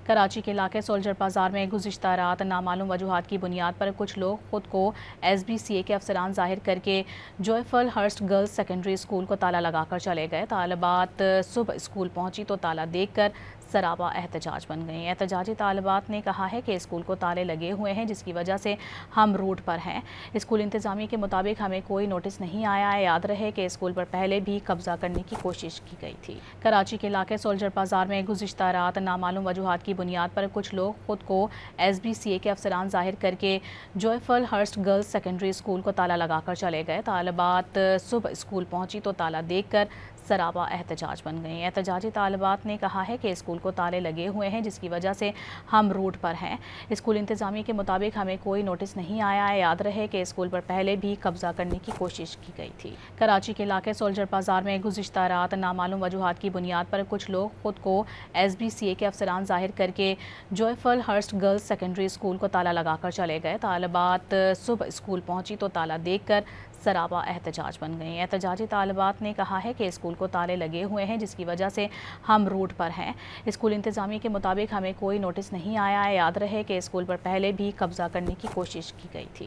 کراچی کے علاقے سولجر بازار میں گزشتہ رات نامعلوم وجوہات کی بنیاد پر کچھ لوگ خود کو ایس بی سی اے کے افسران ظاہر کر کے joyful Hurst girls secondary school کو تالا لگا کر چلے گئے۔ طالبات صبح اسکول پہنچی تو تالا دیکھ کر سرابہ احتجاج بن گئیں۔ احتجاجی طالبات نے کہا ہے کہ اسکول کو تالے لگے ہوئے ہیں، جس کی وجہ سے ہم روٹ پر ہیں۔ اسکول انتظامیہ کے مطابق ہمیں کوئی نوٹس نہیں آیا ہے۔ یاد رہے کہ اسکول پر پہلے بھی قبضہ کرنے کی کوشش کی گئی تھی۔ کراچی کے علاقے سولجر بازار میں گزشتہ رات نامعلوم وجوہات کی بنیاد پر کچھ لوگ خود کو ایس بی سی اے کے افسران ظاہر کر کے joyful Hurst girls secondary school کو تالا لگا کر چلے گئے۔ طالبات صبح اسکول پہنچی تو تالا دیکھ کر سرابہ احتجاج بن گئیں۔ احتجاجی طالبات نے کہا ہے کہ اسکول کو تالے لگے ہوئے ہیں، جس کی وجہ سے ہم روٹ پر ہیں۔ اسکول انتظامیہ کے مطابق ہمیں کوئی نوٹس نہیں آیا ہے۔ یاد رہے کہ اسکول پر پہلے بھی قبضہ کرنے کی کوشش کی گئی تھی۔ کراچی کے علاقے سولجر بازار میں گزشتہ رات نامعلوم وجوہات کی بنیاد پر کچھ لوگ خود کو ایس بی سی اے کے افسران ظاہر کر کے joyful Hurst girls secondary school کو تالا لگا کر چلے گئے۔ طالبات صبح اسکول پہنچی تو تالا دیکھ کر سرابہ احتجاج بن گئیں۔ احتجاجی طالبات نے کہا ہے کہ اسکول کو تالے لگے ہوئے ہیں، جس کی وجہ سے ہم روٹ پر ہیں۔ اسکول انتظامیہ کے مطابق ہمیں کوئی نوٹس نہیں آیا ہے۔ یاد رہے کہ اسکول پر پہلے بھی قبضہ کرنے کی کوشش کی گئی تھی۔